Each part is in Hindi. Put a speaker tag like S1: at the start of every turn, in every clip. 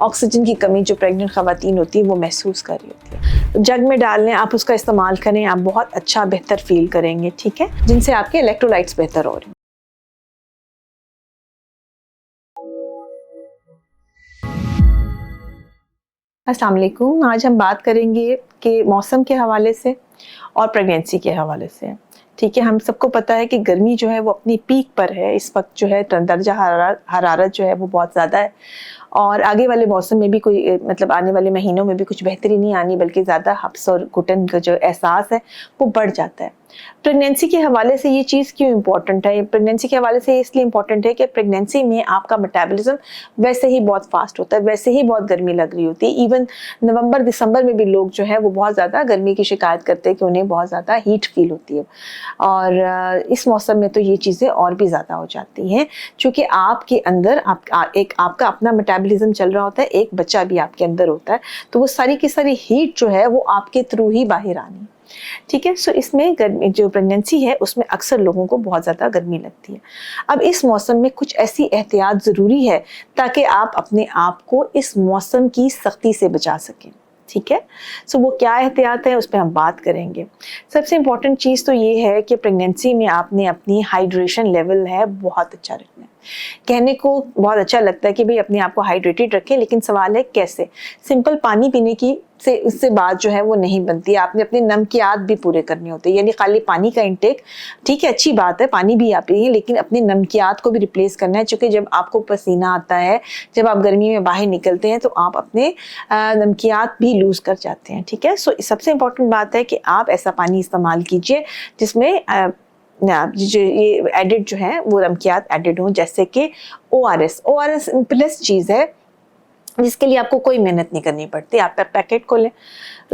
S1: ऑक्सीजन की कमी जो प्रेग्नेंट ख़वातीन होती है वो महसूस कर रही होती है। तो जग में डाल लें, आप उसका इस्तेमाल करें, आप बहुत अच्छा बेहतर फील करेंगे, ठीक है, जिनसे आपके इलेक्ट्रोलाइट्स बेहतर हो रहे हैं। अस्सलाम वालेकुम। आज हम बात करेंगे कि मौसम के हवाले से और प्रेगनेंसी के हवाले से, ठीक है। हम सबको पता है कि गर्मी जो है वो अपनी पीक पर है इस वक्त, जो है दर्जा हरारत जो है वो बहुत ज़्यादा है और आगे वाले मौसम में भी कोई मतलब आने वाले महीनों में भी कुछ बेहतरी नहीं आनी, बल्कि ज़्यादा हब्स और घुटन का जो एहसास है वो बढ़ जाता है। प्रेगनेंसी के हवाले से ये चीज़ क्यों इम्पॉर्टेंट है? प्रेगनेंसी के हवाले से इसलिए इम्पॉर्टेंट है कि प्रेगनेंसी में आपका मेटाबॉलिज्म वैसे ही बहुत फास्ट होता है, वैसे ही बहुत गर्मी लग रही होती है। इवन नवंबर दिसंबर में भी लोग जो है वो बहुत ज़्यादा गर्मी की शिकायत करते हैं कि उन्हें बहुत ज़्यादा हीट फील होती है और इस मौसम में तो ये चीज़ें और भी ज़्यादा हो जाती हैं, क्योंकि आपके अंदर आपका अपना मेटाबॉलिज्म चल रहा होता है, एक बच्चा भी आपके अंदर होता है, तो वो सारी की सारी हीट जो है वो आपके थ्रू ही बाहर आनी, ठीक है। सो इसमें गर्मी जो प्रेगनेंसी है उसमें अक्सर लोगों को बहुत ज़्यादा गर्मी लगती है। अब इस मौसम में कुछ ऐसी एहतियात ज़रूरी है ताकि आप अपने आप को इस मौसम की सख्ती से बचा सकें, ठीक है। सो वो क्या एहतियात है उस पर हम बात करेंगे। सबसे इम्पॉर्टेंट चीज़ तो ये है कि प्रेगनेंसी में आपने अपनी हाइड्रेशन लेवल है बहुत अच्छा रखना है। कहने को बहुत अच्छा लगता है कि भाई अपने आप को हाइड्रेटेड रखें, लेकिन सवाल है कैसे। सिंपल पानी पीने की से इससे बात जो है वो नहीं बनती। आपने अपने नमकियात भी पूरे करने होते हैं, यानी खाली पानी का इंटेक ठीक है, अच्छी बात है, पानी भी आप पिए, लेकिन अपने नमकियात को भी रिप्लेस करना है, क्योंकि जब आपको पसीना आता है, जब आप गर्मी में बाहर निकलते हैं तो आप अपने नमकियात भी लूज कर जाते हैं, ठीक है। सो सबसे इम्पोर्टेंट बात है कि आप ऐसा पानी इस्तेमाल कीजिए जिसमें जो ये एडिड जो है वो नमकियात एडिड हो, जैसे कि ORS प्लस चीज़ है जिसके लिए आपको कोई मेहनत नहीं करनी पड़ती। आप पैकेट खोलें,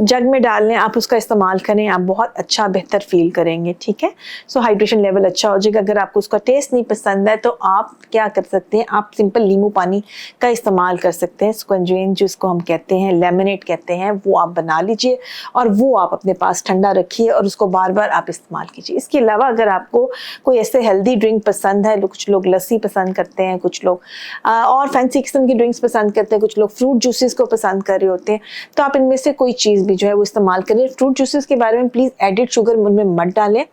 S1: जग में डाल लें, आप उसका इस्तेमाल करें, आप बहुत अच्छा बेहतर फील करेंगे, ठीक है। सो हाइड्रेशन लेवल अच्छा हो जाएगा। अगर आपको उसका टेस्ट नहीं पसंद है तो आप क्या कर सकते हैं, आप सिंपल नींबू पानी का इस्तेमाल कर सकते हैं। स्क्वंजेन जिसको हम कहते हैं, लेमनेट कहते हैं, वो आप बना लीजिए और वो आप अपने पास ठंडा रखिए और उसको बार बार आप इस्तेमाल कीजिए। इसके अलावा अगर आपको कोई ऐसे हेल्दी ड्रिंक पसंद है, कुछ लोग लस्सी पसंद करते हैं, कुछ लोग और फैंसी किस्म की ड्रिंक्स पसंद करते हैं, कुछ लोग फ्रूट जूसेस को पसंद कर रहे होते हैं, तो आप इनमें से कोई चीज़ भी जो है वो इस्तेमाल करें। फ्रूट जूसेस के बारे में प्लीज़ एडिड शुगर उनमें मत डालें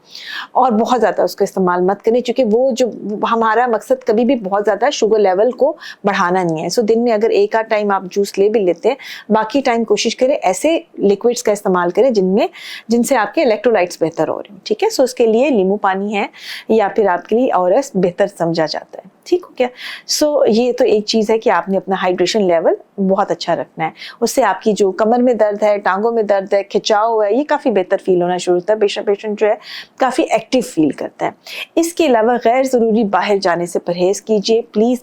S1: और बहुत ज़्यादा उसका इस्तेमाल मत करें, क्योंकि वो जो हमारा मकसद कभी भी बहुत ज़्यादा शुगर लेवल को बढ़ाना नहीं है। सो दिन में अगर एक आध टाइम आप जूस ले भी लेते हैं, बाकी टाइम कोशिश करें ऐसे लिक्विड्स का इस्तेमाल करें जिनसे आपके इलेक्ट्रोलाइट्स बेहतर हो रहे हैं, ठीक है। सो उसके लिए नींबू पानी है या फिर आपके लिए ORS बेहतर समझा जाता है, ठीक हो क्या। सो ये तो एक चीज़ है कि आपने अपना हाइड्रेशन लेवल बहुत अच्छा रखना है। उससे आपकी जो कमर में दर्द है, टांगों में दर्द है, खिंचाव है, ये काफ़ी बेहतर फील होना शुरू होता है। पेशेंट जो है काफ़ी एक्टिव फील करता है। इसके अलावा गैर ज़रूरी बाहर जाने से परहेज़ कीजिए प्लीज़।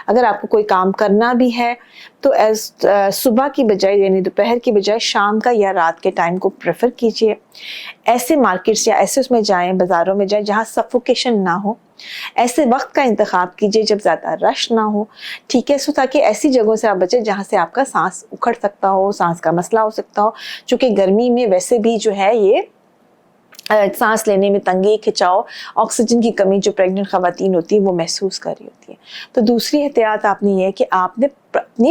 S1: अगर आपको कोई काम करना भी है तो सुबह की बजाय यानी दोपहर की बजाय शाम का या रात के टाइम को प्रेफर कीजिए। ऐसे मार्केट्स या ऐसे उसमें जाएं, बाज़ारों में जाएं जहाँ सफोकेशन ना हो। ऐसे वक्त का इंतखाब कीजिए जब ज़्यादा रश ना हो, ठीक है। सो ताकि ऐसी जगहों से आप बचें जहाँ से आपका सांस उखड़ सकता हो, सांस का मसला हो सकता हो, क्योंकि गर्मी में वैसे भी जो है ये सांस लेने में तंगी, खिंचाव, ऑक्सीजन की कमी जो प्रेग्नेंट ख़वातीन होती है वो महसूस कर रही होती है। तो दूसरी एहतियात आपने ये है कि आपने अपनी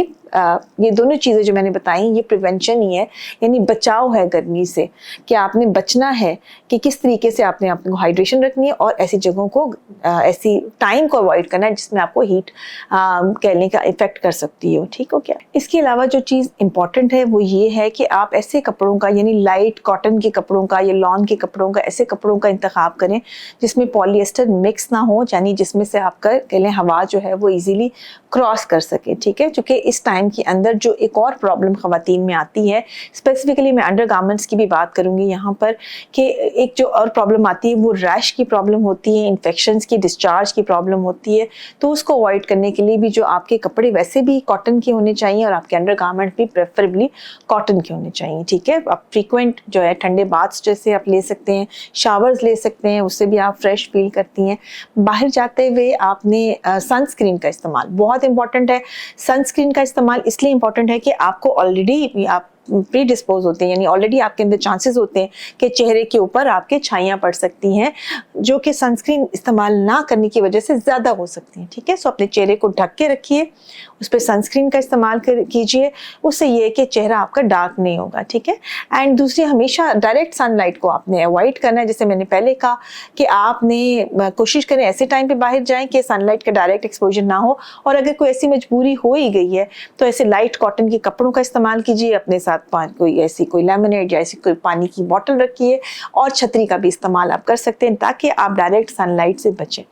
S1: ये दोनों चीज़ें जो मैंने बताई ये प्रिवेंशन ही है, यानी बचाव है गर्मी से, कि आपने बचना है कि किस तरीके से आपने अपने हाइड्रेशन रखनी है और ऐसी जगहों को ऐसी टाइम को अवॉइड करना है जिसमें आपको हीट कहने का इफेक्ट कर सकती हो, ठीक हो क्या। इसके अलावा जो चीज़ इंपॉर्टेंट है वो ये है कि आप ऐसे कपड़ों का यानी लाइट कॉटन के कपड़ों का या लॉन के कपड़ों का, ऐसे कपड़ों का इंतखाब करें जिसमें पॉलिएस्टर मिक्स ना हो, यानी जिसमें से आपका कह लें हवा जो है वो ईजीली क्रॉस कर सके, ठीक है। क्योंकि इस टाइम के अंदर जो एक और प्रॉब्लम ख़वातीन में आती है, स्पेसिफिकली मैं अंडर गारमेंट्स की भी बात करूँगी यहाँ पर, कि एक जो और प्रॉब्लम आती है वो रैश की प्रॉब्लम होती है, इन्फेक्शंस की, डिस्चार्ज की प्रॉब्लम होती है। तो उसको अवॉइड करने के लिए भी जो आपके कपड़े वैसे भी कॉटन के होने चाहिए और आपके अंडर गारमेंट भी प्रेफरेबली कॉटन के होने चाहिए, ठीक है। आप फ्रीक्वेंट जो है ठंडे बाथ्स जैसे आप ले सकते हैं, शावर्स ले सकते हैं, उससे भी आप फ्रेश फील करती हैं। बाहर जाते हुए आपने सनस्क्रीन का इस्तेमाल बहुत इंपॉर्टेंट है। सनस्क्रीन का इस्तेमाल इसलिए इंपॉर्टेंट है कि आपको ऑलरेडी आप प्री डिस्पोज होते हैं, यानी ऑलरेडी आपके अंदर चांसेस होते हैं कि चेहरे के ऊपर आपके छाइयाँ पड़ सकती हैं, जो कि सनस्क्रीन इस्तेमाल ना करने की वजह से ज़्यादा हो सकती हैं। ठीक है, सो अपने चेहरे को ढक के रखिए, उस पर सनस्क्रीन का इस्तेमाल कीजिए, उससे ये है कि चेहरा आपका डार्क नहीं होगा। ठीक है, एंड दूसरी, हमेशा डायरेक्ट सनलाइट को आपने अवॉइड करना है। जैसे मैंने पहले कहा कि आपने कोशिश करें ऐसे टाइम पे बाहर जाएं कि सनलाइट का डायरेक्ट एक्सपोजर ना हो, और अगर कोई ऐसी मजबूरी हो ही गई है तो ऐसे लाइट कॉटन के कपड़ों का इस्तेमाल कीजिए, अपने साथ कोई लेमनेड या ऐसी कोई पानी की बोतल रखिए, और छतरी का भी इस्तेमाल आप कर सकते हैं ताकि आप डायरेक्ट सनलाइट से बचें।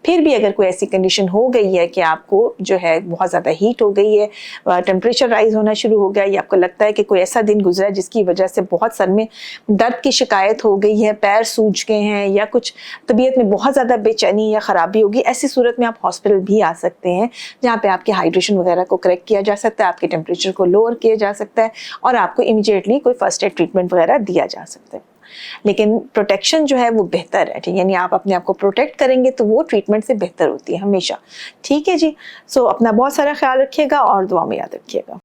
S1: फिर भी अगर कोई ऐसी कंडीशन हो गई है कि आपको जो है बहुत ज़्यादा हीट हो गई है, टेम्परेचर राइज होना शुरू हो गया, या आपको लगता है कि कोई ऐसा दिन गुजरा है जिसकी वजह से बहुत सर में दर्द की शिकायत हो गई है, पैर सूज गए हैं, या कुछ तबीयत में बहुत ज़्यादा बेचैनी या ख़राबी होगी, ऐसी सूरत में आप हॉस्पिटल भी आ सकते हैं, जहाँ पे आपके हाइड्रेशन वगैरह को करेक्ट किया जा सकता है, आपके टेम्परेचर को लोअर किया जा सकता है, और आपको इमीडिएटली कोई फर्स्ट एड ट्रीटमेंट वगैरह दिया जा सकता है। लेकिन प्रोटेक्शन जो है वो बेहतर है, ठीक, यानी आप अपने आप को प्रोटेक्ट करेंगे तो वो ट्रीटमेंट से बेहतर होती है हमेशा। ठीक है जी, सो अपना बहुत सारा ख्याल रखिएगा और दुआ में याद रखिएगा।